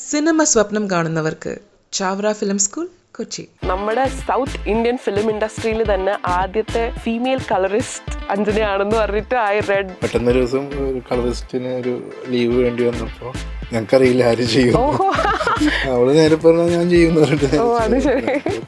Cinema സ്വപ്നം കാണുന്നവർക്ക് Chavara film school Kochi. നമ്മുടെ സൗത്ത് ഇന്ത്യൻ ഫിലിം ഇൻഡസ്ട്രിയിൽ തന്നെ ആദ്യത്തെ ഫീമെയിൽ കളറിസ്റ്റ് അഞ്ജനയാണെന്ന് പറഞ്ഞിട്ട് ഐ റെഡ്. പെട്ടെന്നൊരു ദിവസം ഒരു കളറിസ്റ്റിന് ഒരു ലീവ് വേണ്ടി വന്നപ്പോൾ ഞങ്ങൾക്കറിയില്ല ആര് ചെയ്യും. അവള് നേരെ പറഞ്ഞാൽ ഞാൻ ചെയ്യുന്ന.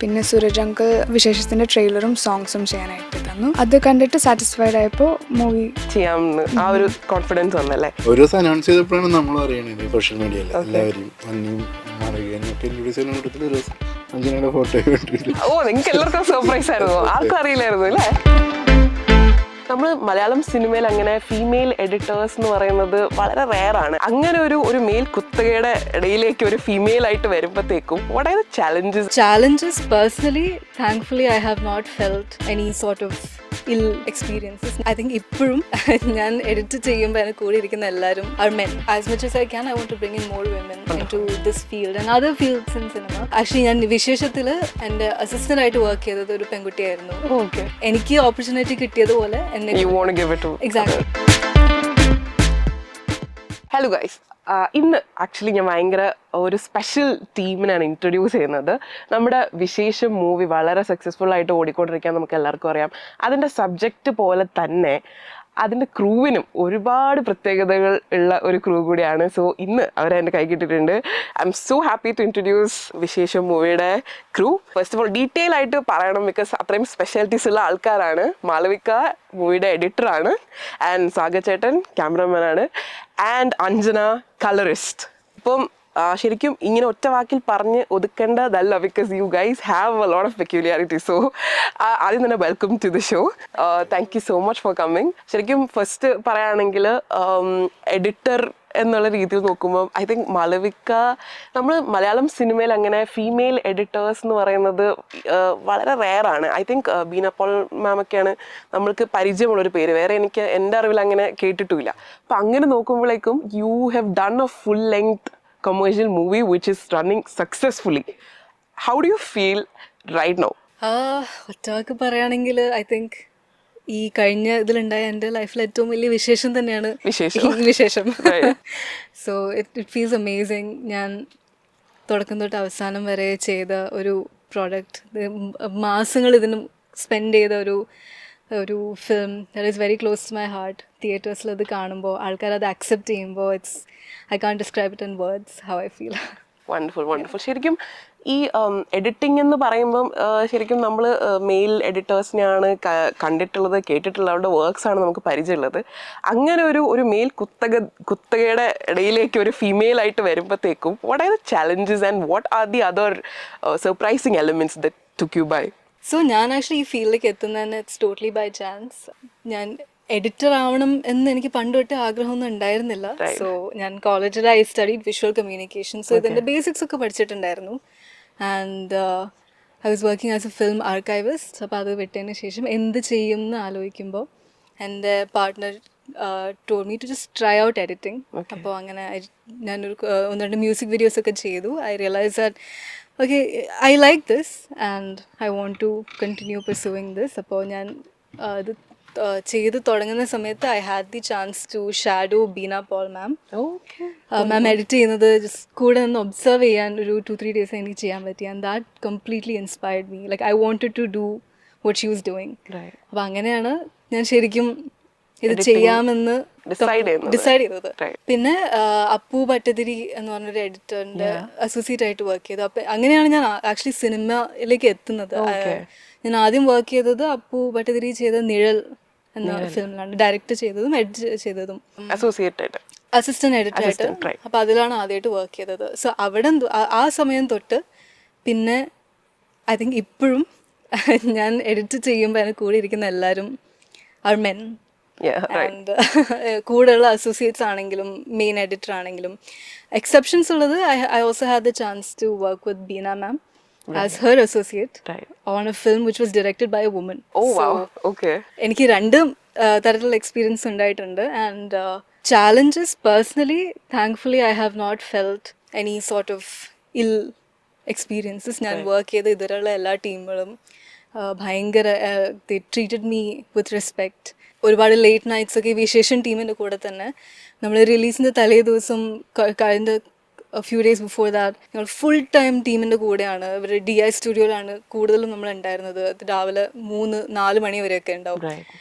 പിന്നെ സൂരജ് അങ്കിൾ വിശേഷത്തിന്റെ ട്രെയിലറും സോങ്സും ചെയ്യാനായിട്ട് തന്നു. അത് കണ്ടിട്ട് സാറ്റിസ്ഫൈഡ് ആയപ്പോൾ മൂവി ചെയ്യാമെന്ന് ആ ഒരു കോൺഫിഡൻസ് വന്നല്ലേ. ഒരു ദിവസം അനൗൺസ് ചെയ്തപ്പോഴാണ് നമ്മൾ അറിയണത് സോഷ്യൽ മീഡിയയിൽ എല്ലാവരും അന്നിയും മാറുകയും ഒക്കെ ഇൻട്രൊഡ്യൂസ് ചെയ്യുന്ന കൂട്ടത്തിൽ ഒരു ദിവസം അഞ്ജനയുടെ ഫോട്ടോ വേണ്ടിയിട്ട്. നിങ്ങൾക്ക് എല്ലാവർക്കും സർപ്രൈസ് ആയിരുന്നു, ആർക്കും അറിയില്ലായിരുന്നു അല്ലേ. നമ്മൾ മലയാളം സിനിമയിൽ അങ്ങനെ ഫീമെയിൽ എഡിറ്റേഴ്സ് എന്ന് പറയുന്നത് വളരെ റെയറാണ്. അങ്ങനെ ഒരു മെയിൽ കുത്തകയുടെ ഇടയിലേക്ക് ഒരു ഫീമെയിൽ ആയിട്ട് വരുമ്പോഴത്തേക്കും what are the challenges personally thankfully I have not felt any sort of ill experiences. I think ഇപ്പോഴും ഞാൻ എഡിറ്റ് ചെയ്യുമ്പോൾ അതിന് കൂടെ ഇരിക്കുന്ന എല്ലാവരും are men. As much as I can I want to bring in more women into this field and other fields in cinema. Actually ഞാൻ വിശേഷത്തിൽ എൻ്റെ assistant ആയിട്ട് വർക്ക് ചെയ്തത് ഒരു പെൺകുട്ടിയായിരുന്നു. ഓക്കെ, എനിക്ക് ഓപ്പർച്യൂണിറ്റി കിട്ടിയതുപോലെ you want to give it to exactly. Hello guys, ഇന്ന് actually ഞാൻ ഭയങ്കര ഒരു സ്പെഷ്യൽ ടീമിനാണ് ഇൻട്രൊഡ്യൂസ് ചെയ്യുന്നത്. നമ്മുടെ വിശേഷം മൂവി വളരെ സക്സസ്ഫുൾ ആയിട്ട് ഓടിക്കൊണ്ടിരിക്കാൻ നമുക്ക് എല്ലാവർക്കും അറിയാം. അതിൻ്റെ സബ്ജക്റ്റ് പോലെ തന്നെ അതിൻ്റെ ക്രൂവിനും ഒരുപാട് പ്രത്യേകതകൾ ഉള്ള ഒരു ക്രൂ കൂടിയാണ്. സോ ഇന്ന് അവരെ എൻ്റെ കൈ കിട്ടിയിട്ടുണ്ട്. I am so happy to introduce വിശേഷം മൂവിയുടെ crew. First of all detail ആയിട്ട് പറയണം, ബിക്കോസ് അത്രയും സ്പെഷ്യാലിറ്റീസ് ഉള്ള ആൾക്കാരാണ്. മാളവിക മൂവിയുടെ എഡിറ്ററാണ്, ആൻഡ് സാഗച്ചേട്ടൻ ക്യാമറമാനാണ്, ആൻഡ് അഞ്ജന കളറിസ്റ്റ്. ഇപ്പം ശരിക്കും ഇങ്ങനെ ഒറ്റ വാക്കിൽ പറഞ്ഞ് ഒതുക്കേണ്ടതല്ല, because you guys have a lot of peculiarity. So ആദ്യം തന്നെ welcome to the show. Thank you so much for coming. ശരിക്കും ഫസ്റ്റ് പറയുകയാണെങ്കിൽ എഡിറ്റർ എന്നുള്ള രീതിയിൽ നോക്കുമ്പോൾ ഐ തിങ്ക് മാളവിക, നമ്മൾ മലയാളം സിനിമയിൽ അങ്ങനെ ഫീമെയിൽ എഡിറ്റേഴ്സ് എന്ന് പറയുന്നത് വളരെ റെയറാണ്. ഐ തിങ്ക് ബീന പോൾ മാമൊക്കെയാണ് നമ്മൾക്ക് പരിചയമുള്ളൊരു പേര്. വേറെ എനിക്ക് എൻ്റെ അറിവിൽ അങ്ങനെ കേട്ടിട്ടുമില്ല. അപ്പം അങ്ങനെ നോക്കുമ്പോഴേക്കും you have done a full length commercial movie which is running successfully. How do you feel right now? ഒറ്റവാക്ക് പറയുകയാണെങ്കിൽ ഐ തിങ്ക് ഈ കഴിഞ്ഞ ഇതിലുണ്ടായ എൻ്റെ ലൈഫിൽ ഏറ്റവും വലിയ വിശേഷം തന്നെയാണ് ഈ വിശേഷം. So it feels amazing. ഞാൻ തുടക്കം തൊട്ട് അവസാനം വരെ ചെയ്ത ഒരു പ്രോഡക്റ്റ്, മാസങ്ങൾ ഇതിന് സ്പെൻഡ് ചെയ്ത ഒരു film that is very close to my heart. തിയേറ്റേഴ്സിൽ അത് കാണുമ്പോൾ, ആൾക്കാർ അത് അക്സെപ്റ്റ് ചെയ്യുമ്പോൾ, I can't describe it in words how I feel. Wonderful wonderful. ശരിക്കും ഈ എഡിറ്റിംഗ് എന്ന് പറയുമ്പം ശരിക്കും നമ്മൾ മെയിൽ എഡിറ്റേഴ്സിനെയാണ് കണ്ടിട്ടുള്ളത്, കേട്ടിട്ടുള്ളത്, അവരുടെ വർക്ക്സാണ് നമുക്ക് പരിചയമുള്ളത്. അങ്ങനെ ഒരു മെയിൽ കുത്തകയുടെ ഇടയിലേക്ക് ഒരു ഫീമെയിൽ ആയിട്ട് വരുമ്പോഴത്തേക്കും what are the challenges and what are the other surprising elements that took you by? So ഞാൻ ആക്ച്വലി ഈ ഫീൽഡിലേക്ക് എത്തുന്നതന്നെ ഇറ്റ്സ് ടോട്ടലി ബൈ ചാൻസ്. ഞാൻ എഡിറ്റർ ആവണം എന്ന് എനിക്ക് പണ്ട് തൊട്ട് ആഗ്രഹമൊന്നും ഉണ്ടായിരുന്നില്ല. സോ ഞാൻ കോളേജിൽ I studied visual communication. So ഇതിൻ്റെ ബേസിക്സ് ഒക്കെ പഠിച്ചിട്ടുണ്ടായിരുന്നു. And I was working as a film archivist. അപ്പോൾ അത് വിട്ടതിന് ശേഷം എന്ത് ചെയ്യും എന്ന് ആലോചിക്കുമ്പോൾ എൻ്റെ partner told me to just try out editing. അപ്പോൾ അങ്ങനെ ഞാനൊരു 1-2 മ്യൂസിക് വീഡിയോസ് ഒക്കെ ചെയ്തു. I realise that okay, I like this and I want to continue pursuing this. അപ്പോൾ ഞാൻ ഇത് ചെയ്ത് തുടങ്ങുന്ന സമയത്ത് I had the chance to shadow Beena Paul ma'am. Ma'am edit ചെയ്യുന്നത് ജസ്റ്റ് കൂടെ നിന്ന് ഒബ്സർവ് ചെയ്യാൻ ഒരു 2-3 ഡേയ്സ് എനിക്ക് ചെയ്യാൻ പറ്റി. And that completely inspired me. Like I wanted to do what she was doing. അപ്പോൾ അങ്ങനെയാണ് ഞാൻ ശരിക്കും ഇത് ചെയ്യാമെന്ന് ഡിസൈഡ് ചെയ്തത്. പിന്നെ അപ്പു ഭട്ടതിരി എന്ന് പറഞ്ഞൊരു എഡിറ്ററിന്റെ അസോസിയേറ്റ് ആയിട്ട് വർക്ക് ചെയ്തു. അപ്പം അങ്ങനെയാണ് ഞാൻ ആക്ച്വലി സിനിമയിലേക്ക് എത്തുന്നത്. ഞാൻ ആദ്യം വർക്ക് ചെയ്തത് അപ്പു ഭട്ടതിരി ചെയ്ത നിഴൽ എന്ന ഫിലിമിലാണ്, ഡയറക്റ്റ് ചെയ്തതും എഡിറ്റ് ചെയ്തതും അസിസ്റ്റന്റ് എഡിറ്റർ ആയിട്ട്. അപ്പം അതിലാണ് ആദ്യമായിട്ട് വർക്ക് ചെയ്തത്. സോ അവിടെ ആ സമയം തൊട്ട് പിന്നെ ഐ തിങ്ക് ഇപ്പോഴും ഞാൻ എഡിറ്റ് ചെയ്യുമ്പോൾ അതിന് കൂടെ ഇരിക്കുന്ന എല്ലാവരും ആർ മെൻ. ആൻഡ് കൂടെയുള്ള അസോസിയേറ്റ്സ് ആണെങ്കിലും മെയിൻ എഡിറ്റർ ആണെങ്കിലും എക്സെപ്ഷൻസ് ഉള്ളത്. I also had the chance to work with Beena ma'am as her associate on a film which was directed by a woman. Oh wow, okay. എനിക്ക് രണ്ടും തരത്തിലുള്ള experience ഉണ്ടായിട്ടുണ്ട്. And challenges personally thankfully I have not felt any sort of ill experiences. ഞാൻ work ചെയ്ത ഇതിലുള്ള എല്ലാ ടീമുകളും ഭയങ്കര they treated me with respect. ഒരുപാട് ലേറ്റ് നൈറ്റ്സ് ഒക്കെ വിശേഷൻ ടീമിൻ്റെ കൂടെ തന്നെ നമ്മൾ റിലീസിൻ്റെ തലേ ദിവസം കഴിഞ്ഞ ഫ്യൂ ഡേയ്സ് ബിഫോർ ദാറ്റ് ഞങ്ങൾ ഫുൾ ടൈം ടീമിൻ്റെ കൂടെയാണ്. ഇവർ DI സ്റ്റുഡിയോയിലാണ് കൂടുതലും നമ്മൾ ഉണ്ടായിരുന്നത്. അത് രാവിലെ 3-4 മണി വരെയൊക്കെ ഉണ്ടാവും.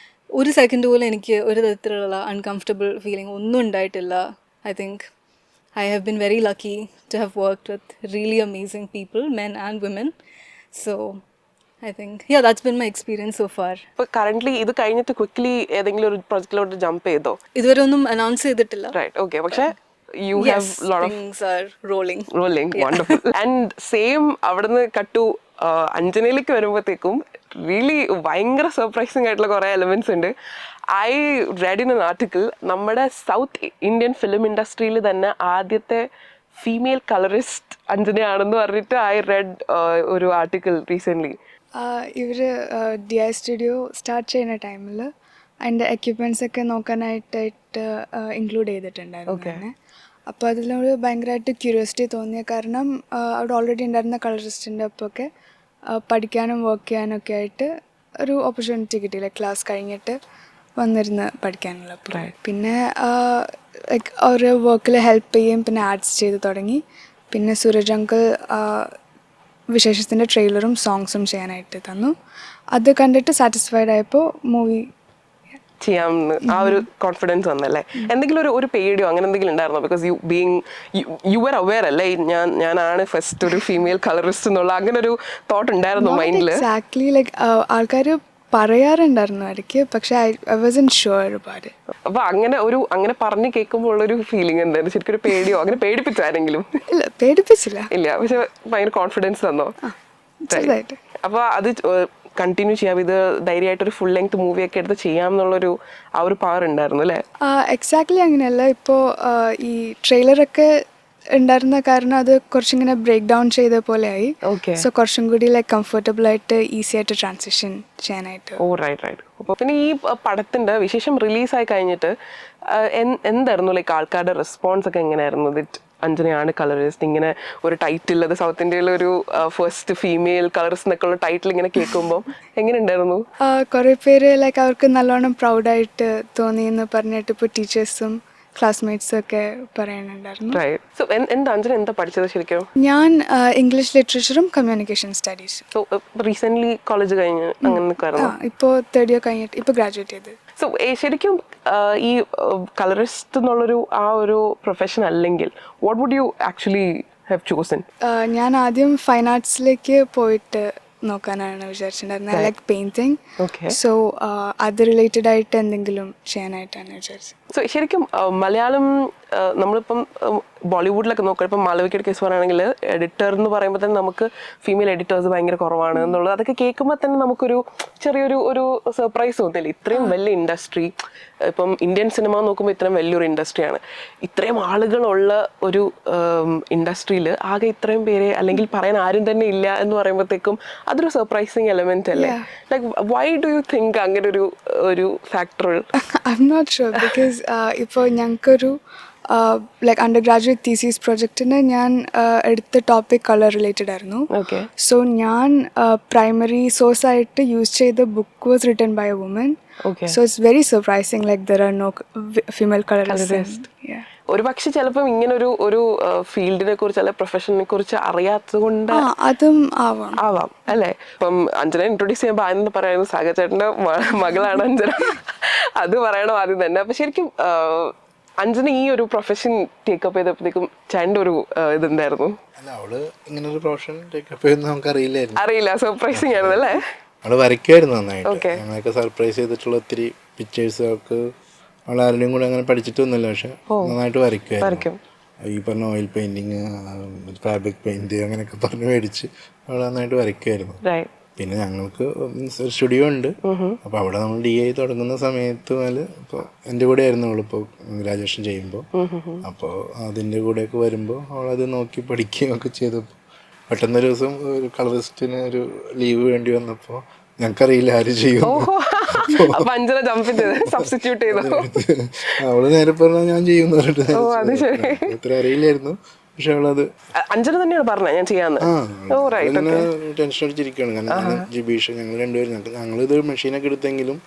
ഒരു സെക്കൻഡ് പോലും എനിക്ക് ഒരു തരത്തിലുള്ള അൺകംഫർട്ടബിൾ ഫീലിംഗ് ഒന്നും ഉണ്ടായിട്ടില്ല. I think I have been very lucky to have worked with really amazing people, men and women. So I think, yeah, that's been my experience so far. ഇപ്പോൾ കറന്റ് ഇത് കഴിഞ്ഞിട്ട് quickly ഏതെങ്കിലും ഒരു പ്രൊജക്റ്റിലോട്ട് jump ചെയ്തോ? ഇതുവരെ ഒന്നും അനൗൺസ് ചെയ്തിട്ടില്ല. Right, okay. പക്ഷേ you have lot of things are rolling. Wonderful. And same അവിടുന്ന് കട്ടു അഞ്ജനയിലേക്ക് വരുമ്പോഴത്തേക്കും റിയലി ഭയങ്കര സർപ്രൈസിങ് ആയിട്ടുള്ള കുറേ എലമെന്റ്സ് ഉണ്ട്. I read in an article നമ്മുടെ സൗത്ത് ഇന്ത്യൻ ഫിലിം ഇൻഡസ്ട്രിയിൽ തന്നെ ആദ്യത്തെ ഫീമെയിൽ കളറിസ്റ്റ് അഞ്ജനയാണെന്ന് പറഞ്ഞിട്ട് ഐ റെഡ് ഒരു ആർട്ടിക്കിൾ റീസെൻ്റ്ലി. ഇവർ DI സ്റ്റുഡിയോ സ്റ്റാർട്ട് ചെയ്യുന്ന ടൈമിൽ അതിൻ്റെ എക്യുപ്മെൻറ്റ്സ് ഒക്കെ നോക്കാനായിട്ട് ഇൻക്ലൂഡ് ചെയ്തിട്ടുണ്ടായിരുന്നു തന്നെ. അപ്പോൾ അതിലൊരു ഭയങ്കരമായിട്ട് ക്യൂരിയോസിറ്റി തോന്നിയ കാരണം അവിടെ ഓൾറെഡി ഉണ്ടായിരുന്ന കളറിസ്റ്റിൻ്റെ ഒപ്പമൊക്കെ പഠിക്കാനും വർക്ക് ചെയ്യാനൊക്കെ ആയിട്ട് ഒരു ഓപ്പർച്യൂണിറ്റി കിട്ടിയില്ല. ക്ലാസ് കഴിഞ്ഞിട്ട് വന്നിരുന്ന് പഠിക്കാനുള്ള. പിന്നെ ലൈക്ക് ഒരു വർക്കിൽ ഹെൽപ്പ് ചെയ്യും, പിന്നെ ആഡ്സ് ചെയ്ത് തുടങ്ങി. പിന്നെ സൂരജ് അങ്കിൾ വിശേഷത്തിൻ്റെ ട്രെയിലറും സോങ്സും ചെയ്യാനായിട്ട് തന്നു. അത് കണ്ടിട്ട് സാറ്റിസ്ഫൈഡ് ആയപ്പോൾ മൂവി ചെയ്യാമെന്ന് ആ ഒരു കോൺഫിഡൻസ് വന്നല്ലേ? എന്തെങ്കിലും ഒരു പേടിയോ അങ്ങനെ എന്തെങ്കിലും ഉണ്ടായിരുന്നോ? ബിക്കോസ് യു ആർ അവെയർ അല്ലേ ഞാനാണ് ഫസ്റ്റ് ഒരു ഫീമെയിൽ കളറിസ്റ്റ് എന്നുള്ള അങ്ങനെ ഒരു തോട്ട് ഉണ്ടായിരുന്നു മൈൻഡിൽ? എക്സാക്ട്ലി ലൈക്ക് ആൾക്കാർ പറയാറുണ്ടായിരുന്നു ഇടയ്ക്ക്, പക്ഷെ I wasn't sure about it. അപ്പൊ അങ്ങനെ പറഞ്ഞ് കേൾക്കുമ്പോൾ ഉള്ളൊരു ഫീലിംഗ് എന്തായിരുന്നു? ശരിക്കും ഒരു പേടിയോ അങ്ങനെ പേടിപ്പിച്ചോ ആരെങ്കിലും? ഇല്ല, പേടിപ്പിച്ചില്ല. ഇല്ല, പക്ഷെ ഭയങ്കര കോൺഫിഡൻസ് തന്നോ? അപ്പൊ അത് കണ്ടിന്യൂ ചെയ്യാം, ഇത് ധൈര്യമായിട്ടൊരു ഫുൾ ലെങ്ത് മൂവി ഒക്കെ എടുത്ത് ചെയ്യാം എന്നുള്ളൊരു ആ ഒരു പവർ ഉണ്ടായിരുന്നു അല്ലേ? എക്സാക്ട്ലി അങ്ങനെയല്ല. ഇപ്പോൾ ഈ ട്രെയിലറൊക്കെ ഉണ്ടായിരുന്ന കാരണം അത് കുറച്ചിങ്ങനെ ബ്രേക്ക് ഡൗൺ ചെയ്ത പോലെ ആയി. സോ കുറച്ചും കൂടി ലൈക്ക് കംഫർട്ടബിൾ ആയിട്ട് ഈസി ആയിട്ട് ട്രാൻസിഷൻ ചെയ്യാനായിട്ട്. ഓ റൈറ്റ്. അപ്പോൾ പിന്നെ ഈ പടത്തിന്റെ വിശേഷം റിലീസായി കഴിഞ്ഞിട്ട് എന്തായിരുന്നു ലൈക്ക് ആൾക്കാരുടെ റെസ്പോൺസ് ഒക്കെ എങ്ങനെയായിരുന്നു? ദിറ്റ് അഞ്ജനയാണ് കളറിസ്റ്റ്, ഇങ്ങനെ ഒരു ടൈറ്റിൽ, അത് സൗത്ത് ഇന്ത്യയിലെ ഒരു ഫസ്റ്റ് ഫീമെയിൽ കളറിസ്റ്റ് എന്നൊക്കെ ഉള്ള ടൈറ്റിൽ ഇങ്ങനെ കേൾക്കുമ്പോൾ എങ്ങനെ ഉണ്ടായിരുന്നു? കുറേ പേര് ലൈക്ക് അവർക്ക് നല്ലോണം പ്രൗഡായിട്ട് തോന്നിയെന്ന് പറഞ്ഞിട്ട് ഇപ്പോൾ ടീച്ചേഴ്സും ക്ലാസ്മേറ്റ്സും ഒക്കെ പറയുന്നുണ്ടായിരുന്നു. സോ എന്താ അഞ്ജന എന്താ പഠിച്ചത് ശരിക്കും? ഞാൻ ഇംഗ്ലീഷ് ലിറ്ററേച്ചറും കമ്മ്യൂണിക്കേഷൻ സ്റ്റഡീസും. സോ റീസെൻ്റ്ലി കോളേജ് കഴിഞ്ഞ് അങ്ങനെ ഇപ്പോൾ 3rd year കഴിഞ്ഞിട്ട് ഇപ്പോൾ ഗ്രാജുവേറ്റ് ചെയ്ത്. സോ ശരിക്കും ഈ കളറിസ്റ്റ് എന്നുള്ളൊരു ആ ഒരു പ്രൊഫഷൻ അല്ലെങ്കിൽ what would you actually have chosen? ഞാൻ ആദ്യം ഫൈൻ ആർട്സിലേക്ക് പോയിട്ട് നോക്കാനാണ് വിചാരിച്ചിട്ടുണ്ടായിരുന്നത്. Like painting. സോ അത് റിലേറ്റഡ് ആയിട്ട് എന്തെങ്കിലും ചെയ്യാനായിട്ടാണ് വിചാരിച്ചത്. സോ ശരിക്കും മലയാളം നമ്മളിപ്പം ബോളിവുഡിലൊക്കെ നോക്കുക, ഇപ്പം മാളവികയുടെ കേസ് പറയുകയാണെങ്കിൽ എഡിറ്റർ എന്ന് പറയുമ്പോൾ തന്നെ നമുക്ക് ഫീമെയിൽ എഡിറ്റേഴ്സ് ഭയങ്കര കുറവാണ് എന്നുള്ളത് അതൊക്കെ കേൾക്കുമ്പോൾ തന്നെ നമുക്കൊരു ചെറിയൊരു സർപ്രൈസ് തോന്നില്ല. ഇത്രയും വലിയ ഇൻഡസ്ട്രി, ഇപ്പം ഇന്ത്യൻ സിനിമ നോക്കുമ്പോൾ ഇത്രയും വലിയൊരു ഇൻഡസ്ട്രിയാണ്, ഇത്രയും ആളുകളുള്ള ഒരു ഇൻഡസ്ട്രിയിൽ ആകെ ഇത്രയും പേരെ അല്ലെങ്കിൽ പറയാൻ ആരും തന്നെ ഇല്ല എന്ന് പറയുമ്പോഴത്തേക്കും അതൊരു സർപ്രൈസിങ് എലമെന്റ് അല്ലേ? Like why do you think അങ്ങനെ ഒരു factor? I'm not sure. Because ഇപ്പോൾ ഞങ്ങൾക്കൊരു ലൈക്ക് അണ്ടർ ഗ്രാജുവേറ്റ് തീസീസ് പ്രൊജക്റ്റിന് ഞാൻ എടുത്ത ടോപ്പിക് കളർ റിലേറ്റഡ് ആയിരുന്നു. സോ ഞാൻ പ്രൈമറി സോഴ്സ് ആയിട്ട് യൂസ് ചെയ്ത book was written by a woman. So it's very surprising like there are no female colourist. ഒരു പക്ഷെ ചിലപ്പം ഇങ്ങനെ ഒരു ഫീൽഡിനെ കുറിച്ച് അല്ലെ പ്രൊഫഷനെ കുറിച്ച് അറിയാത്തത് കൊണ്ട് അതും ആവാം അല്ലേ? ഇപ്പം അഞ്ജന ഇൻട്രൊഡ്യൂസ് ചെയ്യുമ്പോൾ ആദ്യം പറയുന്നത് സാഗർചേട്ടൻ്റെ മകളാണ് അഞ്ജന, അത് പറയണം ആദ്യം തന്നെ. അപ്പൊ ശരിക്കും അഞ്ജന ഈ ഒരു പ്രൊഫഷൻ ടേക്കപ്പ് ചെയ്തപ്പോഴത്തേക്കും ചേട്ടൻ്റെ ഒരു ഇതെന്തായിരുന്നു? അവള് ഇങ്ങനെ ഒരു പ്രൊഫഷൻ ടേക്കപ്പ് ചെയ്യുന്നത് നമുക്ക് അറിയില്ല. സർപ്രൈസിങ് ആയിരുന്നു അല്ലേ? അവള് വരയ്ക്കുമായിരുന്നു നന്നായിട്ട്. ഞങ്ങളൊക്കെ സർപ്രൈസ് ചെയ്തിട്ടുള്ള ഒത്തിരി പിക്ചേഴ്സ് അവൾക്ക് അവൾ ആരുടെയും കൂടെ അങ്ങനെ പഠിച്ചിട്ടൊന്നുമില്ല, പക്ഷെ നന്നായിട്ട് വരയ്ക്കുമായിരുന്നു. ഈ പറഞ്ഞ ഓയിൽ പെയിന്റിങ്, ഫാബ്രിക് പെയിന്റ് അങ്ങനെയൊക്കെ പറഞ്ഞ് മേടിച്ച് അവൾ നന്നായിട്ട് വരയ്ക്കുമായിരുന്നു. പിന്നെ ഞങ്ങൾക്ക് ഒരു സ്റ്റുഡിയോ ഉണ്ട്. അപ്പോൾ അവിടെ നമ്മൾ DI തുടങ്ങുന്ന സമയത്ത് മുതൽ ഇപ്പോൾ എൻ്റെ കൂടെ ആയിരുന്നു അവളിപ്പോൾ ഗ്രാജുവേഷൻ ചെയ്യുമ്പോൾ. അപ്പോൾ അതിൻ്റെ കൂടെയൊക്കെ വരുമ്പോൾ അവളത് നോക്കി പഠിക്കുകയൊക്കെ ചെയ്തപ്പോൾ പെട്ടെന്നൊരു ദിവസം ഒരു കളറിസ്റ്റിന് ഒരു ലീവ് വേണ്ടി വന്നപ്പോൾ ഞങ്ങൾക്കറിയില്ല ആര് ചെയ്യും. അവള് നേരെ പറഞ്ഞാൽ ഞാൻ ചെയ്യുമെന്ന് പറഞ്ഞിട്ട് ഇത്ര അറിയില്ലായിരുന്നു. പക്ഷെ അവളത് അഞ്ജന തന്നെയാണ് പറഞ്ഞത് ഞാൻ ചെയ്യാന്ന്. ടെൻഷൻ അടിച്ചിരിക്കുകയാണ്. കാരണം ജിബീഷ് ഞങ്ങൾ രണ്ടുപേരും ഞങ്ങളിത് മെഷീനൊക്കെ എടുത്തെങ്കിലും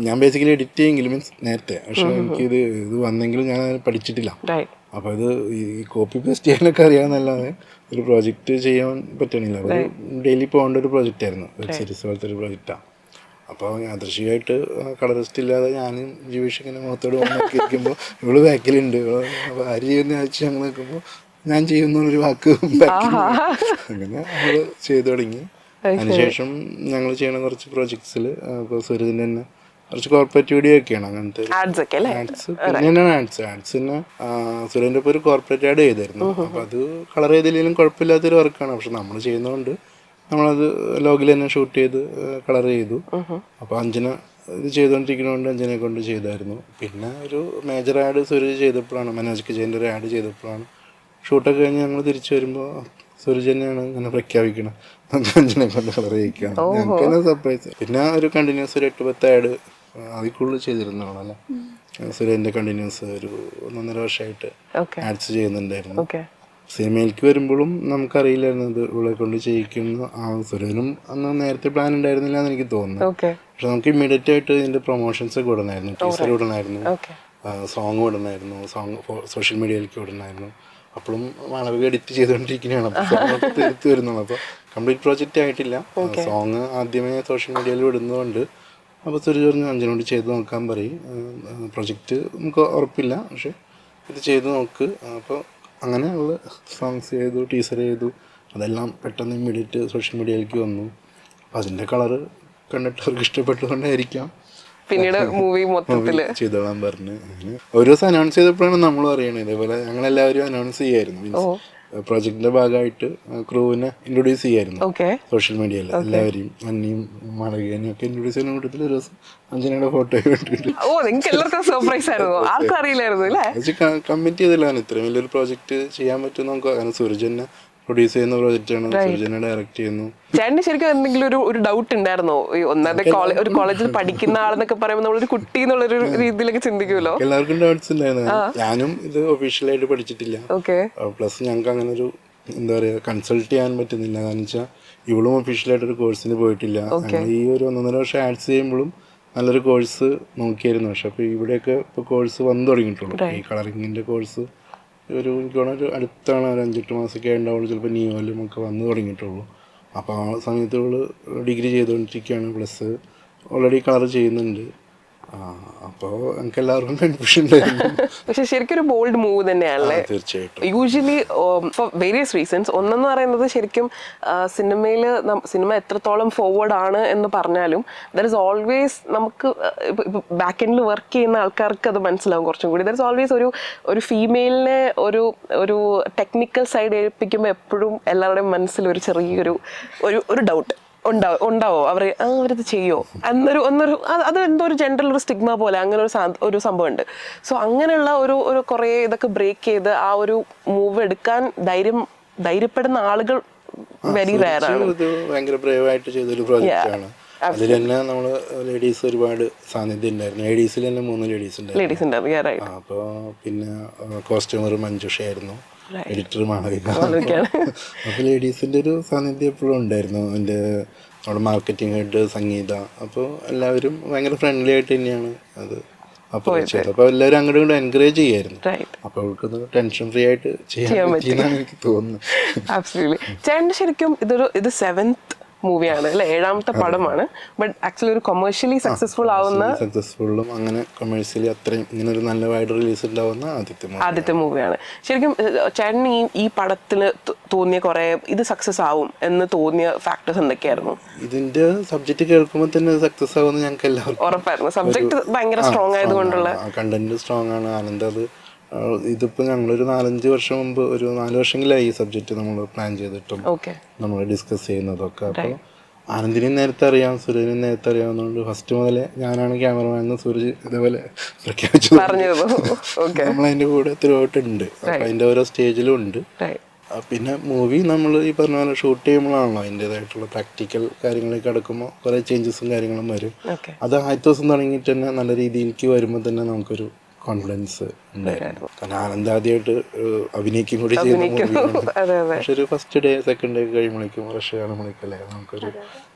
ഞാൻ ബേസിക്കലി എഡിറ്റ് ചെയ്യെങ്കിലും മീൻസ് നേരത്തെ, പക്ഷേ ഇത് വന്നെങ്കിലും ഞാൻ പഠിച്ചിട്ടില്ല. അപ്പോൾ ഇത് ഈ കോപ്പി പേസ്റ്റ് ചെയ്യാനൊക്കെ അറിയാമെന്നല്ലാതെ ഒരു പ്രോജക്റ്റ് ചെയ്യാൻ പറ്റണില്ല. ഒരു ഡെയിലി പോകേണ്ട ഒരു പ്രോജക്റ്റായിരുന്നു, വെബ് സീരീസ് പോലത്തെ ഒരു പ്രോജക്റ്റാണ്. അപ്പോൾ യാദൃശ്ചികമായിട്ട് കളറിസ്റ്റ് ഇല്ലാതെ ഞാനും ജീവേഷ് ഇങ്ങനെ മുഖത്തോട് വന്നൊക്കെ ഇരിക്കുമ്പോൾ ഇവള് ബാക്കിലുണ്ട്. അപ്പോൾ ആര് ചെയ്യുന്ന ആഴ്ച ഞങ്ങൾ നിൽക്കുമ്പോൾ ഞാൻ ചെയ്യുന്നൊരു വാക്ക് അങ്ങനെ നമ്മൾ ചെയ്തു തുടങ്ങി. അതിനുശേഷം ഞങ്ങൾ ചെയ്യണ കുറച്ച് പ്രോജക്ട്സിൽ ഇപ്പോൾ സൂര്യൻ്റെ തന്നെ കുറച്ച് കോർപ്പറേറ്റ് വീഡിയോ ഒക്കെയാണ് അങ്ങനത്തെ ആഡ്സ്. പിന്നെയാണ് ആഡ്സിന് സൂര്യൻ്റെ ഇപ്പോൾ ഒരു കോർപ്പറേറ്റ് ആഡ് ചെയ്തായിരുന്നു. അപ്പോൾ അത് കളർ ചെയ്തില്ലെങ്കിലും കുഴപ്പമില്ലാത്തൊരു വർക്കാണ്. പക്ഷെ നമ്മൾ ചെയ്യുന്നതുകൊണ്ട് നമ്മളത് ലോഗിൽ തന്നെ ഷൂട്ട് ചെയ്ത് കളർ ചെയ്തു. അപ്പോൾ അഞ്ജന ഇത് ചെയ്തുകൊണ്ടിരിക്കുന്നതുകൊണ്ട് അഞ്ജനെ കൊണ്ട് ചെയ്തായിരുന്നു. പിന്നെ ഒരു മേജർ ആഡ് സൂര്യ ചെയ്തപ്പോഴാണ്, മനോജ് കജേൻ്റെ ഒരു ആഡ് ചെയ്തപ്പോഴാണ് ഷൂട്ടൊക്കെ കഴിഞ്ഞ് ഞങ്ങൾ തിരിച്ചു വരുമ്പോൾ സൂര്യ തന്നെയാണ് ഇങ്ങനെ പ്രഖ്യാപിക്കണം നമുക്ക് അഞ്ജനെ കൊണ്ട് കളർ ചെയ്യിക്കുകയാണ്. ഞങ്ങൾക്ക് തന്നെ സർപ്രൈസ്. പിന്നെ ഒരു കണ്ടിന്യൂസ് ഒരു 8-10 ആഡ് അതിൽ കൂടുതൽ ചെയ്തിരുന്നതാണല്ലേ സൂര്യൻ്റെ കണ്ടിന്യൂസ് ഒരു 1.5 വർഷമായിട്ട് ആഡ്സ് ചെയ്യുന്നുണ്ടായിരുന്നു. സിനിമയിലേക്ക് വരുമ്പോഴും നമുക്കറിയില്ലായിരുന്നു ഇത് ഇവളെ കൊണ്ട് ചെയ്യിക്കുന്നു. സുരേനും അന്ന് നേരത്തെ പ്ലാൻ ഉണ്ടായിരുന്നില്ല എന്ന് എനിക്ക് തോന്നുന്നു. പക്ഷെ നമുക്ക് ഇമ്മീഡിയറ്റ് ആയിട്ട് ഇതിൻ്റെ പ്രൊമോഷൻസ് ഒക്കെ വിടണമായിരുന്നു, ടീസർ വിടണമായിരുന്നു, സോങ് വിടണമായിരുന്നു, സോങ് സോഷ്യൽ മീഡിയയിലേക്ക് വിടണമായിരുന്നു. അപ്പോഴും മാളവിക എഡിറ്റ് ചെയ്തുകൊണ്ടിരിക്കുന്നതാണ്, അപ്പോൾ എടുത്ത് വരുന്നുള്ളൂ. അപ്പോൾ കംപ്ലീറ്റ് പ്രോജക്റ്റ് ആയിട്ടില്ല. സോങ് ആദ്യമേ സോഷ്യൽ മീഡിയയിൽ വിടുന്നതുകൊണ്ട് അപ്പോൾ സുരേഷ് പറഞ്ഞു അഞ്ജനോട് ചെയ്ത് നോക്കാൻ പറയും, പ്രൊജക്റ്റ് നമുക്ക് ഉറപ്പില്ല പക്ഷെ ഇത് ചെയ്ത് നോക്ക്. അപ്പോൾ അങ്ങനെ അവൾ സോങ്സ് ചെയ്തു, ടീസർ ചെയ്തു, അതെല്ലാം പെട്ടെന്ന് ഇമ്മീഡിയറ്റ് സോഷ്യൽ മീഡിയയിലേക്ക് വന്നു. അപ്പോൾ അതിൻ്റെ കളറ് കണ്ടിട്ട് അവർക്ക് ഇഷ്ടപ്പെട്ടുകൊണ്ടായിരിക്കാം പിന്നീട് മൂവി മൊത്തത്തിൽ ചെയ്തോളാൻ പറഞ്ഞു. അങ്ങനെ ഓരോ ദിവസം അനൗൺസ് ചെയ്തപ്പോഴാണ് നമ്മളും അറിയണത്. ഇതേപോലെ ഞങ്ങളെല്ലാവരും അനൗൺസ് ചെയ്യായിരുന്നു, മീൻസ് പ്രോജക്റ്റിന്റെ ഭാഗമായിട്ട് ക്രൂവിനെ ഇൻട്രൊഡ്യൂസ് ചെയ്യായിരുന്നു സോഷ്യൽ മീഡിയയിൽ. എല്ലാവരെയും അന്നിയും മാളവികനെയും ഒക്കെ ഇൻട്രൊഡ്യൂസ് ചെയ്യുന്ന കൂട്ടത്തിൽ ഒരു ദിവസം അഞ്ജനയുടെ ഫോട്ടോ കണ്ടിട്ട് കമ്മിറ്റ് ചെയ്തില്ലാണ് ഇത്രയും വലിയൊരു പ്രോജക്റ്റ് ചെയ്യാൻ പറ്റും നമുക്ക്. അങ്ങനെ സൂരജനെ പ്രൊഡ്യൂസ് ചെയ്യുന്ന പ്രോജക്റ്റാണ്, സൂരജനെ ഡയറക്റ്റ് ചെയ്യുന്നു. ചേട്ടന് ശരിക്കും എന്തെങ്കിലും ഒരു ഡൗട്ട് ഉണ്ടായിരുന്നോ? ഒന്നാമത്തെ ഒരു കോളേജിൽ പഠിക്കുന്ന ആളെന്നൊക്കെ പറയുമ്പോൾ നമ്മളൊരു കുട്ടി എന്നുള്ളൊരു രീതിയിലൊക്കെ ചിന്തിക്കുമല്ലോ. എല്ലാവർക്കും ഡൗട്ട്സ് ഉണ്ടായിരുന്നു. ഞാനും ഇത് ഒഫീഷ്യലായിട്ട് പഠിച്ചിട്ടില്ല. പ്ലസ് ഞങ്ങൾക്ക് അങ്ങനെ ഒരു എന്താ പറയുക കൺസൾട്ട് ചെയ്യാൻ പറ്റുന്നില്ല. കാരണം വെച്ചാൽ ഇവളും ഒഫീഷ്യലായിട്ടൊരു കോഴ്സിന് പോയിട്ടില്ല. ഈ ഒരു 1.5 വർഷം ആഡ്സ് ചെയ്യുമ്പോഴും നല്ലൊരു കോഴ്സ് നോക്കിയായിരുന്നു. പക്ഷെ അപ്പോൾ ഇവിടെയൊക്കെ ഇപ്പോൾ കോഴ്സ് വന്നു തുടങ്ങിയിട്ടുള്ളൂ. ഈ കളറിങ്ങിൻ്റെ കോഴ്സ് ഒരു അടുത്താണ്, ഒരു 5-8 മാസമൊക്കെ ഉണ്ടാവുള്ളൂ. ചിലപ്പോൾ നിയോയിലും ഒക്കെ വന്നു തുടങ്ങിയിട്ടുള്ളൂ. അപ്പോൾ ആ സമയത്ത് ഇവൾ ഡിഗ്രി ചെയ്തുകൊണ്ടിരിക്കുകയാണ്, പ്ലസ് ഓൾറെഡി കളർ ചെയ്യുന്നുണ്ട്. അപ്പോൾ നമുക്ക് എല്ലാവർക്കും കൺഫ്യൂഷൻ ഉണ്ടായിരുന്നു. പക്ഷെ ശരിക്കും ഒരു ബോൾഡ് മൂവ് തന്നെയാണല്ലേ? തീർച്ചയായിട്ടും. Usually for various reasons. ഒന്നെന്ന് പറയുന്നത് ശരിക്കും സിനിമയിൽ സിനിമ എത്രത്തോളം ഫോർവേഡ് ആണ് എന്ന് പറഞ്ഞാലും ദർ ഇസ് ഓൾവേസ് നമുക്ക് ബാക്ക് എൻഡിൽ വർക്ക് ചെയ്യുന്ന ആൾക്കാർക്ക് അത് മനസ്സിലാവും കുറച്ചും കൂടി. ദർ ഇസ് ഓൾവേസ് ഒരു ഫീമെയിലിനെ ഒരു ടെക്നിക്കൽ സൈഡ് ഏൽപ്പിക്കുമ്പോൾ എപ്പോഴും എല്ലാവരുടെയും മനസ്സിൽ ഒരു ചെറിയൊരു ഡൗട്ട് ഉണ്ടാവോ അവരത് ചെയ്യോ എന്നൊരു അത് എന്തോ ഒരു ജനറൽ ഒരു സ്റ്റിഗ്മ പോലെ അങ്ങനെ ഒരു സംഭവം ഉണ്ട്. സോ അങ്ങനെയുള്ള ഒരു കുറേ ഇതൊക്കെ ബ്രേക്ക് ചെയ്ത് ആ ഒരു മൂവ് എടുക്കാൻ ധൈര്യപ്പെടുന്ന ആളുകൾ വെരി റെയർ ആണ്. ഭയങ്കര ബ്രേവായിട്ട് ചെയ്തൊരു പ്രോജക്റ്റാണ്. അതിൽ തന്നെ നമ്മള് ലേഡീസ് ഒരുപാട് സാന്നിധ്യം ഉണ്ടായിരുന്നു. ലേഡീസിൽ തന്നെ 3 ലേഡീസ് ഉണ്ടായിരുന്നു. അപ്പോൾ പിന്നെ കോസ്റ്റ്യൂമർ മഞ്ജുഷയായിരുന്നു, എഡിറ്റർ മാളവിക. അപ്പോൾ ലേഡീസിൻ്റെ ഒരു സാന്നിധ്യം എപ്പോഴും ഉണ്ടായിരുന്നു. എൻ്റെ നമ്മുടെ മാർക്കറ്റിംഗ് ഹെഡ് സംഗീത. അപ്പോൾ എല്ലാവരും ഭയങ്കര ഫ്രണ്ട്ലി ആയിട്ട് തന്നെയാണ് അത് അപ്രോച്ച് ചെയ്തത്. അപ്പോൾ എല്ലാവരും അങ്ങോട്ടും ഇങ്ങോട്ടും എൻകറേജ് ചെയ്യായിരുന്നു. അപ്പോൾ അവൾക്കൊന്ന് ടെൻഷൻ ഫ്രീ ആയിട്ട് ചെയ്യാൻ പറ്റിയെന്നാണ് എനിക്ക് തോന്നുന്നത്. ചേട്ടൻ ശരിക്കും ഇത് 7th മൂവിയാണ് അല്ലെ, 7ാമത്തെ പടമാണ്. ബട്ട് ആക്ച്വലി ഒരു കൊമേഴ്ഷ്യലി സക്സസ്ഫുൾ ആവുന്ന സക്സസ്ഫുള്ളും അങ്ങനെ കൊമേഴ്ഷ്യലി അത്രയും ഇങ്ങനെ ഒരു നല്ല വൈഡ് റിലീസ് ഉണ്ടാവുന്ന ആദ്യത്തെ മൂവിയാണ്. ശരിക്കും ചേട്ടന് ഈ പടത്തിന് തോന്നിയ കുറെ ഇത് സക്സസ് ആവും എന്ന് തോന്നിയ ഫാക്ടേഴ്സ് എന്തൊക്കെയായിരുന്നു? ഇതിന്റെ സബ്ജക്ട് കേൾക്കുമ്പോൾ തന്നെ സക്സസ് ആവുമെന്ന് ഞങ്ങൾക്ക് എല്ലാവർക്കും ഉറപ്പായിരുന്നു. സബ്ജക്ട് ഭയങ്കര സ്ട്രോങ് ആയതുകൊണ്ടുള്ള കണ്ടന്റ് സ്ട്രോങ് ആണ്. ആനന്ദ് അത് ഇതിപ്പോൾ ഞങ്ങളൊരു 4-5 വർഷം മുമ്പ് ഒരു 4 വർഷങ്ങളിലായി ഈ സബ്ജക്റ്റ് നമ്മൾ പ്ലാൻ ചെയ്തിട്ടും നമ്മൾ ഡിസ്കസ് ചെയ്യുന്നതൊക്കെ. അപ്പോൾ ആനന്ദിനെയും നേരത്തെ അറിയാം, സുരേനും നേരത്തെ അറിയാവുന്നതുകൊണ്ട് ഫസ്റ്റ് മുതലേ ഞാനാണ് ക്യാമറമാൻ എന്ന് സൂരജ് ഇതേപോലെ പ്രഖ്യാപിച്ചു. നമ്മളതിൻ്റെ കൂടെ ത്രൂഔട്ടുണ്ട്. അപ്പം അതിൻ്റെ ഓരോ സ്റ്റേജിലും ഉണ്ട്. പിന്നെ മൂവി നമ്മൾ ഈ പറഞ്ഞ പോലെ ഷൂട്ട് ചെയ്യുമ്പോഴാണല്ലോ അതിൻ്റെതായിട്ടുള്ള പ്രാക്ടിക്കൽ കാര്യങ്ങളിലേക്ക് കിടക്കുമ്പോൾ കുറേ ചേഞ്ചസും കാര്യങ്ങളും വരും. അത് ആദ്യത്തെ ദിവസം തുടങ്ങിയിട്ട് തന്നെ നല്ല രീതിയിലേക്ക് വരുമ്പോൾ തന്നെ നമുക്കൊരു കോൺഫിഡൻസ് ഉണ്ടായിരുന്നു. കാരണം ആനന്ദ് ആദ്യമായിട്ട് അഭിനയിക്കും കൂടി ചെയ്യുന്ന മൂവിയാണ്. പക്ഷെ ഒരു ഫസ്റ്റ് ഡേ സെക്കൻഡ് ഡേ കഴിയുമ്പോഴേക്കും റഷ് കാണുമ്പോഴേക്കല്ലേ നമുക്കൊരു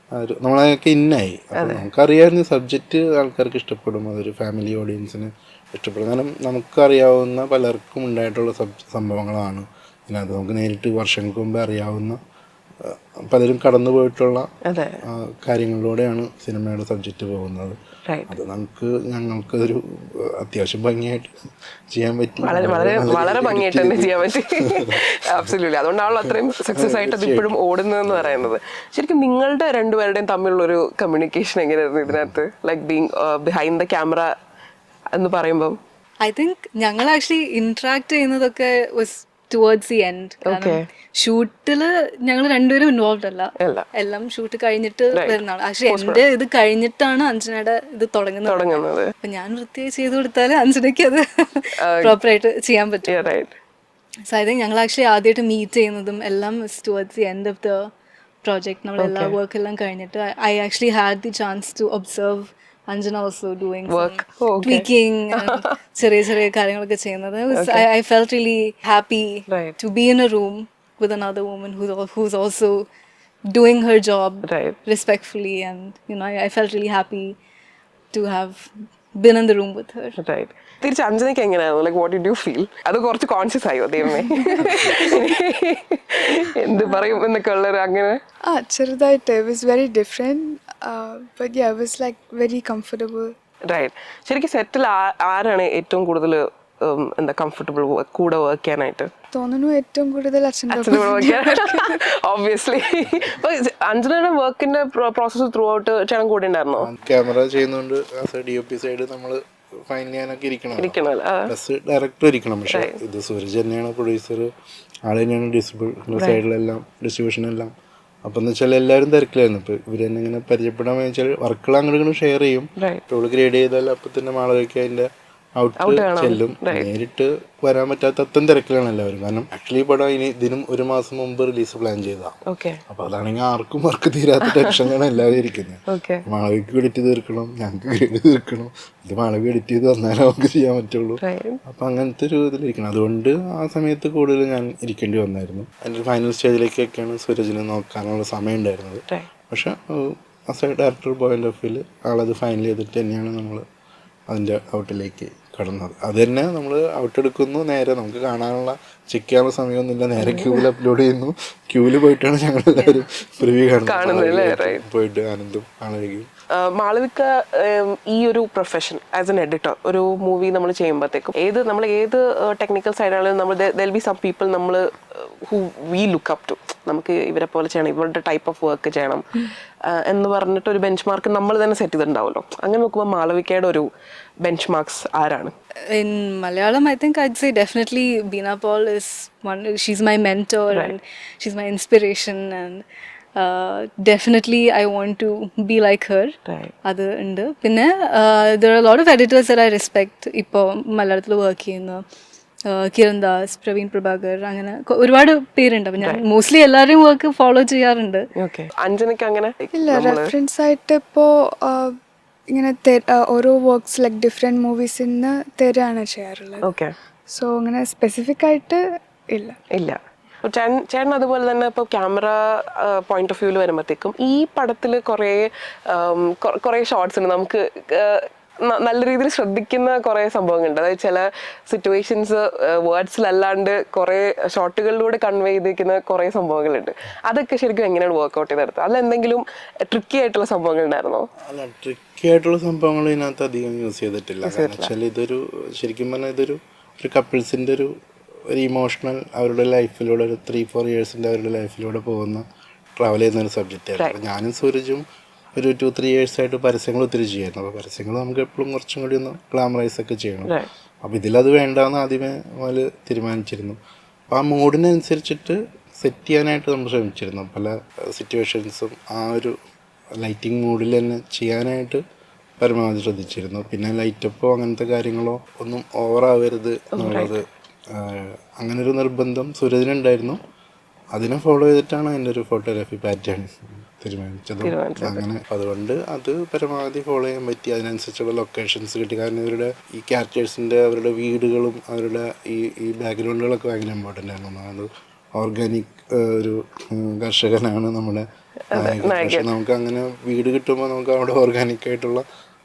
നമ്മളതൊക്കെ ഇന്നായി. അപ്പം നമുക്കറിയാവുന്ന സബ്ജക്റ്റ് ആൾക്കാർക്ക് ഇഷ്ടപ്പെടും, അതൊരു ഫാമിലി ഓഡിയൻസിന് ഇഷ്ടപ്പെടും. കാരണം നമുക്കറിയാവുന്ന പലർക്കും ഉണ്ടായിട്ടുള്ള സംഭവങ്ങളാണ് ഇതിനകത്ത്. നമുക്ക് നേരിട്ട് വർഷങ്ങൾക്ക് മുമ്പ് അറിയാവുന്ന പലരും കടന്നു പോയിട്ടുള്ള കാര്യങ്ങളിലൂടെയാണ് സിനിമയുടെ സബ്ജക്റ്റ് പോകുന്നത്. അത് ഞങ്ങൾക്കൊരു അത്യാവശ്യം ഭംഗിയായിട്ട് ചെയ്യാൻ പറ്റി, വളരെ ഭംഗിയായിട്ട് തന്നെ ചെയ്യാൻ പറ്റി. ആബ്സല്യൂട്ട്ലി. അതുകൊണ്ടാണല്ലോ അത്രയും സക്സസ് ആയിട്ട് അത് ഇപ്പോഴും ഓടുന്നതെന്ന് പറയുന്നത്. ശരിക്കും നിങ്ങളുടെ രണ്ടുപേരുടെയും തമ്മിലുള്ളൊരു കമ്മ്യൂണിക്കേഷൻ എങ്ങനെയായിരുന്നു ഇതിനകത്ത്, like being behind the camera എന്ന് പറയുമ്പോൾ? ഐ തിങ്ക് ഞങ്ങൾ ആക്ച്വലി ഇന്ററാക്ട് ചെയ്യുന്നതൊക്കെ വാസ് ടുവേർഡ്സ് ദി എൻഡ്. ഷൂട്ടില് ഞങ്ങൾ രണ്ടുപേരും ഇൻവോൾവ് അല്ല, എല്ലാം ഷൂട്ട് കഴിഞ്ഞിട്ട് വരുന്നതാണ്. ആക്ച്വലി എന്റെ ഇത് കഴിഞ്ഞിട്ടാണ് അഞ്ജനയുടെ ഇത് തുടങ്ങുന്നത്. അപ്പൊ ഞാൻ വൃത്തിയായി ചെയ്തു കൊടുത്താല് അഞ്ജനയ്ക്ക് അത് പ്രോപ്പറായിട്ട് ചെയ്യാൻ പറ്റും. സോ ഐ തിങ്ക് ഞങ്ങൾ ആക്ച്വലി ആദ്യമായിട്ട് മീറ്റ് ചെയ്യുന്നതും എല്ലാം towards the end of the project. നമ്മൾ എല്ലാ വർക്ക് എല്ലാം കഴിഞ്ഞിട്ട് I actually had the chance to observe Anjana also doing work, tweaking, and ചെറിയ കാര്യങ്ങളൊക്കെ ചെയ്യുന്നത്. I felt really happy to be in a room with another woman who's also doing her job respectfully, and you know, I felt really happy to have been in the room with her. തിരിച്ച് അഞ്ജനയ്ക്ക് എങ്ങനെയായിരുന്നു? Like what did you feel? അത് കുറച്ച് conscious ആയോ ദൈവമേ എന്ത് പറയും എന്നൊക്കെ ഉള്ളൊരു അങ്ങനെ? ചെറുതായിട്ട് it was very different, but yeah, it was like very comfortable. Right. ശരിക്കും സെറ്റിൽ ആരാണ് ഏറ്റവും കൂടുതൽ എന്താ കംഫർട്ടബിൾ കൂടെ വർക്ക് ചെയ്യാനായിട്ട്? തോന്നുന്നു ഏറ്റവും കൂടുതൽ ഓബ്വിയസ്ലി. അഞ്ജനയുടെ വർക്കിന്റെ പ്രോസസ് ത്രൂ ഔട്ട് ചേട്ടൻ കൂടെ ഉണ്ടായിരുന്നോ? ക്യാമറ ചെയ്യുന്നോണ്ട് DOP സൈഡ് നമ്മള് ഫൈൻ ചെയ്യാനൊക്കെ ഇരിക്കണം, പ്ലസ് ഡയറക്ടർ ഇരിക്കണം. പക്ഷെ ഇത് സൂരജ് തന്നെയാണ് പ്രൊഡ്യൂസർ, ആൾ തന്നെയാണ് സൈഡിലെല്ലാം ഡിസ്ട്രിബ്യൂഷനെല്ലാം. അപ്പം എന്ന് വെച്ചാൽ എല്ലാവരും തിരക്കിലായിരുന്നു. ഇപ്പം ഇവർ തന്നെ ഇങ്ങനെ പരിചയപ്പെടാമെന്ന് വെച്ചാൽ വർക്കുകൾ അങ്ങോട്ട് ഷെയർ ചെയ്യും. ടോള് ഗ്രേഡ് ചെയ്താൽ അപ്പം തന്നെ മാളവിക അതിൻ്റെ ഔട്ട് ചെല്ലും. നേരിട്ട് വരാൻ പറ്റാത്ത അത്തം തിരക്കിലാണ് എല്ലാവരും. കാരണം ആക്ച്വലി പടം ഇതിനും 1 മാസം മുമ്പ് റിലീസ് പ്ലാൻ ചെയ്തതാണ്. അപ്പൊ അതാണെങ്കിൽ ആർക്കും വർക്ക് തീരാത്ത ടെൻഷനാണ് എല്ലാവരും ഇരിക്കുന്നത്. മാളവിക്ക് എഡിറ്റ് തീർക്കണം, ഞങ്ങൾക്ക് ഗ്രേഡ് തീർക്കണം, ഇത് മാളവിക എഡിറ്റ് ചെയ്ത് തന്നാലേ നമുക്ക് ചെയ്യാൻ പറ്റുള്ളൂ. അപ്പൊ അങ്ങനത്തെ ഒരു ഇതിലിരിക്കണം. അതുകൊണ്ട് ആ സമയത്ത് കൂടുതൽ ഞാൻ ഇരിക്കേണ്ടി വന്നായിരുന്നു. അതിൻ്റെ ഫൈനൽ സ്റ്റേജിലേക്കൊക്കെയാണ് സൂരജിനെ നോക്കാനുള്ള സമയം ഉണ്ടായിരുന്നത്. പക്ഷെ as a director point of വ്യൂല് ആളത് ഫൈനൽ ചെയ്തിട്ട് തന്നെയാണ് നമ്മൾ അതിൻ്റെ ഔട്ടിലേക്ക് കടന്നത്. അത് തന്നെ നമ്മൾ ഔട്ടെടുക്കുന്നു, നേരെ നമുക്ക് കാണാനുള്ള ചെക്ക് ചെയ്യാനുള്ള സമയമൊന്നുമില്ല, നേരെ ക്യൂവിൽ അപ്ലോഡ് ചെയ്യുന്നു. ക്യൂവിൽ പോയിട്ടാണ് ഞങ്ങളെല്ലാവരും പ്രിവ്യൂ കാണുന്നത്. പോയിട്ട് ആനന്ദും മാളവികയും. മാളവിക ഈ ഒരു പ്രൊഫഷൻ ആസ് എൻ എഡിറ്റർ, ഒരു മൂവി നമ്മൾ ചെയ്യുമ്പോഴത്തേക്കും നമ്മൾ ഏത് ടെക്നിക്കൽ സൈഡാണെങ്കിലും നമ്മൾ ദെൽ ബി സം പീപ്പിൾ നമ്മൾ who we look up to. നമുക്ക് ഇവരെ പോലെ ചെയ്യണം, ഇവരുടെ ടൈപ്പ് ഓഫ് വർക്ക് ചെയ്യണം എന്ന് പറഞ്ഞിട്ട് ഒരു ബെഞ്ച് മാർക്ക് നമ്മൾ തന്നെ സെറ്റ് ചെയ്തിട്ടുണ്ടാവുമല്ലോ. അങ്ങനെ നോക്കുമ്പോൾ മാളവികയുടെ ഒരു ബെഞ്ച് മാർക്സ് ആരാണ്? In Malayalam, I think I'd say definitely Beena Paul is one. She's my mentor and she's my inspiration, and definitely I want to be like her. Adu undu. Pinne there are a lot of editors that I respect. Ipo Malayalamil work ചെയ്യുന്ന കിരൺ ദാസ്, പ്രവീൺ പ്രഭാകർ, അങ്ങനെ ഒരുപാട് പേരുണ്ട്. അപ്പം ഞാൻ mostly എല്ലാവരെയും work follow ചെയ്യാറുണ്ട്. അഞ്ജനയ്ക്ക് അങ്ങനെ ഇല്ല, റെഫറൻസ് ആയിട്ട് ഇപ്പോൾ ഇങ്ങനെ ഓരോ വർക്ക്സ് ലൈക്ക് ഡിഫറെൻറ്റ് മൂവീസിൽ നിന്ന് തരാണ് ചെയ്യാറുള്ളത്. സോ അങ്ങനെ സ്പെസിഫിക് ആയിട്ട് ഇല്ല. ചേട്ടൻ അതുപോലെ തന്നെ ഇപ്പോൾ ക്യാമറ പോയിന്റ് ഓഫ് വ്യൂവിൽ വരുമ്പോഴത്തേക്കും ഈ പടത്തിൽ കുറേ ഷോർട്സ് ഉണ്ട്, നമുക്ക് നല്ല രീതിയിൽ ശ്രദ്ധിക്കുന്ന കുറേ സംഭവങ്ങളുണ്ട്. അതായത് ചില സിറ്റുവേഷൻസ് വേർഡ്സിലല്ലാണ്ട് കുറേ ഷോട്ടുകളിലൂടെ കൺവേ ചെയ്തിരിക്കുന്ന കുറേ സംഭവങ്ങളുണ്ട്. അതൊക്കെ ശരിക്കും എങ്ങനെയാണ് വർക്ക്ഔട്ട് ചെയ്തെടുത്തത്? അതിലെന്തെങ്കിലും ട്രിക്കി ആയിട്ടുള്ള സംഭവങ്ങൾ ഉണ്ടായിരുന്നോ? അല്ല, ട്രിക്കി ആയിട്ടുള്ള സംഭവങ്ങൾ ഇതിനകത്ത് അധികം യൂസ് ചെയ്തിട്ടില്ല. കാരണം വെച്ചാൽ ഇതൊരു ശരിക്കും പറഞ്ഞാൽ ഇതൊരു കപ്പിൾസിൻ്റെ ഒരു ഇമോഷണൽ, അവരുടെ ലൈഫിലൂടെ ഒരു 3-4 ഇയേഴ്സിൻ്റെ അവരുടെ ലൈഫിലൂടെ പോകുന്ന ട്രാവൽ ചെയ്യുന്ന ഒരു സബ്ജക്റ്റായിരുന്നു. അപ്പോൾ ഞാനും സൂരജും ഒരു 2-3 ഇയേഴ്സായിട്ട് പരസ്യങ്ങൾ ഒത്തിരി ചെയ്യായിരുന്നു. അപ്പോൾ പരസ്യങ്ങൾ നമുക്ക് എപ്പോഴും കുറച്ചും കൂടി ഒന്ന് ഗ്ലാമറൈസ് ഒക്കെ ചെയ്യണം. അപ്പോൾ ഇതിലത് വേണ്ടാന്ന് ആദ്യമേ മുതൽ തീരുമാനിച്ചിരുന്നു. അപ്പോൾ ആ മൂഡിനനുസരിച്ചിട്ട് സെറ്റ് ചെയ്യാനായിട്ട് നമ്മൾ ശ്രമിച്ചിരുന്നു. പല സിറ്റുവേഷൻസും ആ ഒരു ലൈറ്റിംഗ് മൂഡിൽ തന്നെ ചെയ്യാനായിട്ട് പരമാവധി ശ്രദ്ധിച്ചിരുന്നു. പിന്നെ ലൈറ്റപ്പോ അങ്ങനത്തെ കാര്യങ്ങളോ ഒന്നും ഓവറാവരുത് എന്നുള്ളത് അങ്ങനൊരു നിർബന്ധം സൂരജിനുണ്ടായിരുന്നു. അതിനെ ഫോളോ ചെയ്തിട്ടാണ് അതിൻ്റെ ഒരു ഫോട്ടോഗ്രാഫി പാറ്റേൺ തീരുമാനിച്ചത്. അങ്ങനെ അതുകൊണ്ട് അത് പരമാവധി ഫോളോ ചെയ്യാൻ പറ്റി. അതിനനുസരിച്ചുള്ള ലൊക്കേഷൻസ് കിട്ടി. കാരണം ഇവരുടെ ഈ ക്യാരക്ടേഴ്സിൻ്റെ അവരുടെ വീടുകളും അവരുടെ ഈ ബാക്ക്ഗ്രൗണ്ടുകളൊക്കെ ഭയങ്കര ഇമ്പോർട്ടൻ്റ് ആയിരുന്നു. അത് ഓർഗാനിക് ഒരു കർഷകനാണ് നമ്മുടെ നായകൻ. പക്ഷെ നമുക്ക് അങ്ങനെ വീട് കിട്ടുമ്പോൾ നമുക്ക് അവിടെ ഓർഗാനിക് ആയിട്ടുള്ള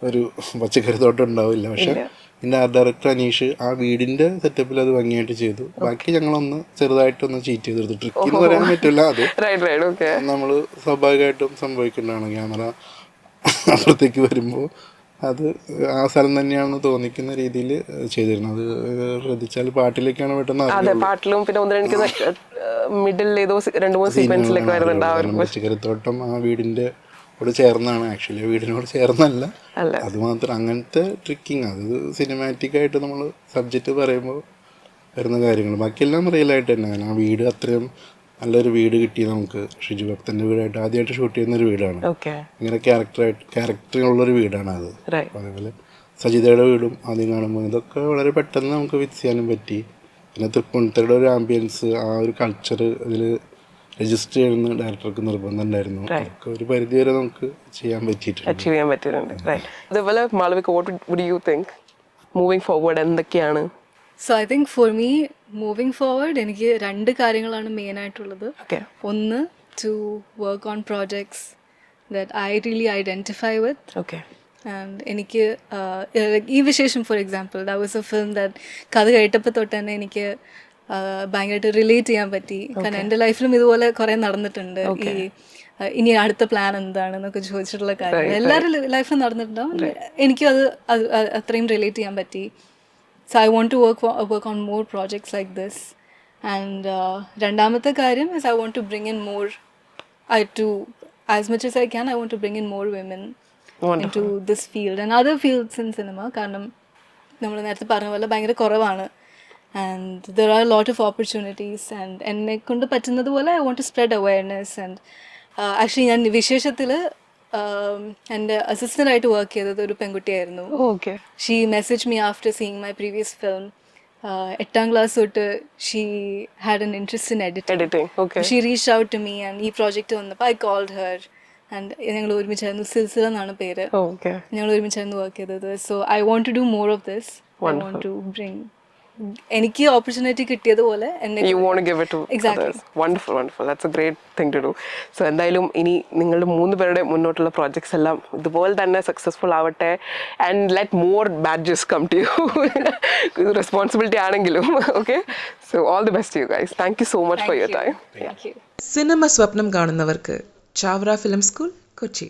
ഒരു പച്ചക്കറി തോട്ടം ഉണ്ടാവില്ല. പക്ഷെ എൻ്റെ ആർട്ട് ഡയറക്ടർ അനീഷ് ആ വീടിൻ്റെ സെറ്റപ്പിൽ അത് ഭംഗിയായിട്ട് ചെയ്തു. ബാക്കി ഞങ്ങളൊന്ന് ചെറുതായിട്ടൊന്ന് ചീറ്റ് ചെയ്തെടുത്തു. ട്രിക്കിന്ന് പറയാൻ പറ്റില്ല, അത് നമ്മൾ സ്വാഭാവികമായിട്ടും സംഭവിക്കേണ്ടതാണ്. ക്യാമറ അപ്പുറത്തേക്ക് വരുമ്പോൾ അത് ആ സ്ഥലം തന്നെയാണെന്ന് തോന്നിക്കുന്ന രീതിയിൽ ചെയ്തിരുന്നു. അത് ശ്രദ്ധിച്ചാൽ പാട്ടിലേക്കാണ് പെട്ടെന്ന് പാട്ടിലും പിന്നെ മിഡിൽ ഏതോ 2-3 സീക്വൻസിലൊക്കെ വരുന്നുണ്ടാവും. പച്ചക്കറിത്തോട്ടം ആ വീടിൻ്റെ കൂടെ ചേർന്നാണ്, ആക്ച്വലി വീടിനോട് ചേർന്നല്ല. അത് മാത്രം അങ്ങനത്തെ ട്രിക്കിങ്, അത് സിനിമാറ്റിക് ആയിട്ട് നമ്മൾ സബ്ജക്റ്റ് പറയുമ്പോൾ വരുന്ന കാര്യങ്ങൾ. ബാക്കിയെല്ലാം റിയലായിട്ട് തന്നെ. കാരണം ആ വീട് അത്രയും നല്ലൊരു വീട് കിട്ടി നമുക്ക്. ഷിജു ഭക്തൻ്റെ വീടായിട്ട് ആദ്യമായിട്ട് ഷൂട്ട് ചെയ്യുന്നൊരു വീടാണ്. ഇങ്ങനെ ക്യാരക്ടറുള്ളൊരു വീടാണ് അത്. അതേപോലെ സജിതയുടെ വീടും ആദ്യം കാണുമ്പോൾ ഇതൊക്കെ വളരെ പെട്ടെന്ന് നമുക്ക് വിറ്റ് ചെയ്യാനും പറ്റി. പിന്നെ തൃപ്പൂണിത്തറയുടെ ഒരു ആംബിയൻസ്, ആ ഒരു കൾച്ചർ അതിൽ രജിസ്റ്റർ ചെയ്യുന്ന ഡയറക്ടർക്ക് നിർബന്ധം ഉണ്ടായിരുന്നു. അതൊക്കെ ഒരു പരിധി വരെ നമുക്ക് ചെയ്യാൻ പറ്റിയിട്ടുണ്ട്. അതുപോലെ Malavika, what would you think moving forward എന്തൊക്കെയാണ്? So I think for me moving forward എനിക്ക് 2 കാര്യങ്ങളാണ് മെയിൻ ആയിട്ടുള്ളത്. ഒന്ന്, to work on projects that I really identify with. And എനിക്ക് ഈ വിശേഷം for example, that was a film that കഥ കേട്ടപ്പോൾ തൊട്ട് തന്നെ എനിക്ക് ഭയങ്കരമായിട്ട് റിലേറ്റ് ചെയ്യാൻ പറ്റി. കാരണം എൻ്റെ ലൈഫിലും ഇതുപോലെ കുറേ നടന്നിട്ടുണ്ട്. ഇനി അടുത്ത പ്ലാൻ എന്താണെന്നൊക്കെ ചോദിച്ചിട്ടുള്ള കാര്യങ്ങൾ എല്ലാവരും ലൈഫിലും നടന്നിട്ടുണ്ടാവും. എനിക്കും അത് അത്രയും റിലേറ്റ് ചെയ്യാൻ പറ്റി. So I want to work on more projects like this. And രണ്ടാമത്തെ കാര്യം is I want to bring in more, as much as I can, I want to bring in more women into this field and other fields in cinema. കാരണം നമ്മൾ നേരത്തെ പറഞ്ഞ പോലെ ഭയങ്കര കുറവാണ്. And there are a lot of opportunities. And എന്നെ കൊണ്ട് പറ്റുന്നത് പോലെ I want to spread awareness. And actually ഞാൻ വിശേഷത്തിൽ എൻ്റെ അസിസ്റ്റൻ്റായിട്ട് വർക്ക് ചെയ്തത് ഒരു പെൺകുട്ടിയായിരുന്നു. She message me after seeing my previous film. 8th class തൊട്ട് she had an interest in editing. She reached out to me and ഈ പ്രോജക്റ്റ് വന്നപ്പോൾ I called her and ഞങ്ങൾ ഒരുമിച്ചായിരുന്നു. സിൽസില എന്നാണ് പേര്. ഞങ്ങൾ ഒരുമിച്ചായിരുന്നു വർക്ക് ചെയ്തത്. So I want to do more of this. I want to bring, എനിക്ക് ഓപ്പർച്യൂണിറ്റി കിട്ടിയതുപോലെ സോ എന്തായാലും ഇനി നിങ്ങളുടെ 3 പേരുടെ മുന്നോട്ടുള്ള പ്രോജക്ട്സ് എല്ലാം ഇതുപോലെ തന്നെ സക്സസ്ഫുൾ ആവട്ടെ. And let more badges come to you. ഇത് റെസ്പോൺസിബിലിറ്റി ആണെങ്കിലും. Okay, so all the best you guys. Thank you so much for your time. Cinema സ്വപ്നം കാണുന്നവർക്ക് ചാവറ ഫിലിം സ്കൂൾ, കൊച്ചി.